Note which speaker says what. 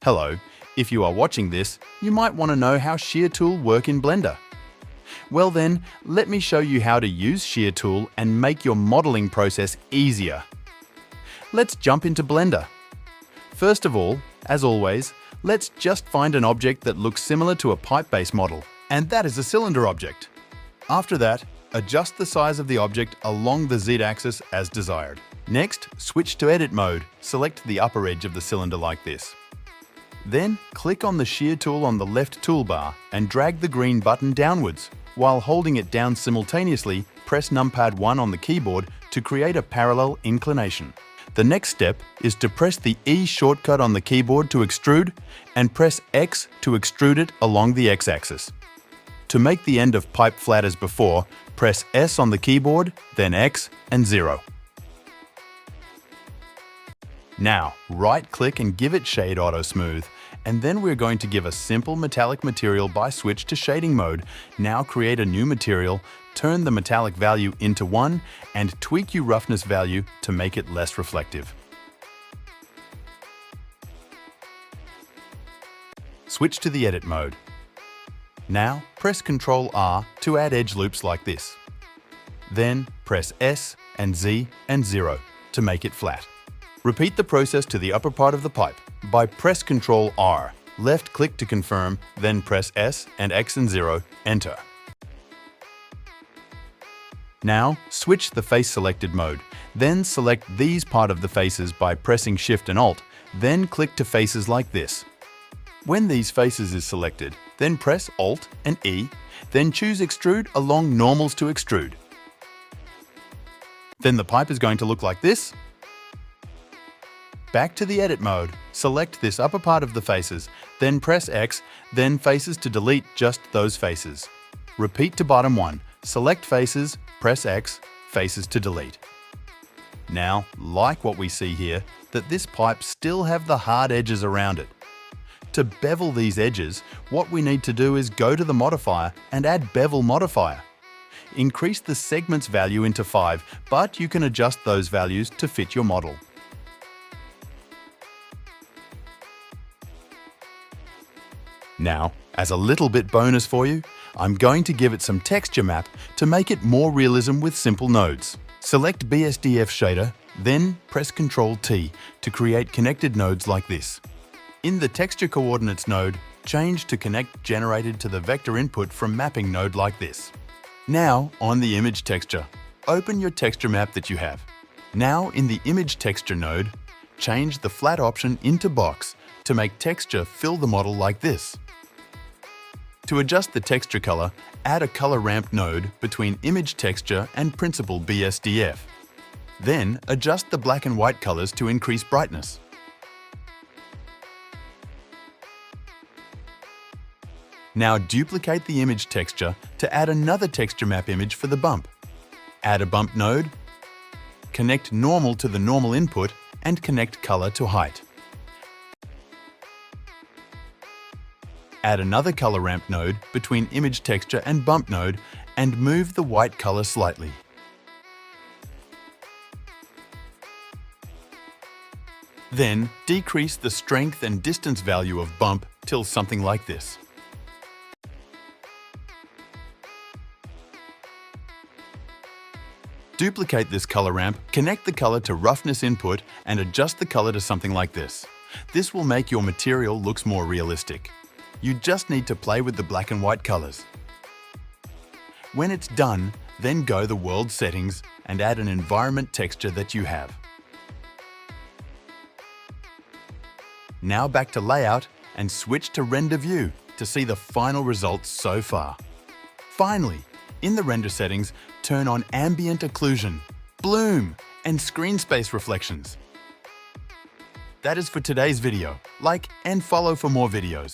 Speaker 1: Hello, if you are watching this, you might want to know how Shear tool work in Blender. Well then, let me show you how to use Shear tool and make your modeling process easier. Let's jump into Blender. First of all, as always, let's just find an object that looks similar to a pipe-based model, and that is a cylinder object. After that, adjust the size of the object along the Z-axis as desired. Next, switch to Edit mode, select the upper edge of the cylinder like this. Then, click on the Shear tool on the left toolbar and drag the green button downwards. While holding it down simultaneously, press numpad 1 on the keyboard to create a parallel inclination. The next step is to press the E shortcut on the keyboard to extrude and press X to extrude it along the X-axis. To make the end of pipe flat as before, press S on the keyboard, then X and 0. Now, right-click and give it Shade Auto Smooth, and then we're going to give a simple metallic material by switch to shading mode. Now create a new material, turn the metallic value into 1, and tweak your roughness value to make it less reflective. Switch to the Edit mode. Now, press Ctrl R to add edge loops like this. Then, press S and Z and 0 to make it flat. Repeat the process to the upper part of the pipe by press Ctrl R, left-click to confirm, then press S and X and 0, enter. Now, switch the face selected mode, then select these part of the faces by pressing Shift and Alt, then click to faces like this. When these faces is selected, then press Alt and E, then choose Extrude along normals to extrude. Then the pipe is going to look like this. Back to the Edit mode, select this upper part of the faces, then press X, then faces to delete just those faces. Repeat to bottom one, select faces, press X, faces to delete. Now, like what we see here, that this pipe still have the hard edges around it. To bevel these edges, what we need to do is go to the modifier and add Bevel modifier. Increase the segments value into 5, but you can adjust those values to fit your model. Now, as a little bit bonus for you, I'm going to give it some texture map to make it more realism with simple nodes. Select BSDF shader, then press Ctrl T to create connected nodes like this. In the Texture Coordinates node, change to Connect Generated to the Vector Input from Mapping node like this. Now, on the image texture, open your texture map that you have. Now, in the Image Texture node, change the Flat option into Box to make texture fill the model like this. To adjust the texture color, add a color ramp node between Image Texture and Principled BSDF. Then, adjust the black and white colors to increase brightness. Now duplicate the image texture to add another texture map image for the bump. Add a bump node, connect normal to the normal input, and connect color to height. Add another color ramp node between image texture and bump node and move the white color slightly. Then decrease the strength and distance value of bump till something like this. Duplicate this color ramp, connect the color to roughness input and adjust the color to something like this. This will make your material looks more realistic. You just need to play with the black and white colors. When it's done, then go the world settings and add an environment texture that you have. Now back to layout and switch to render view to see the final results so far. Finally, in the render settings, turn on ambient occlusion, bloom, and screen space reflections. That is for today's video. Like and follow for more videos.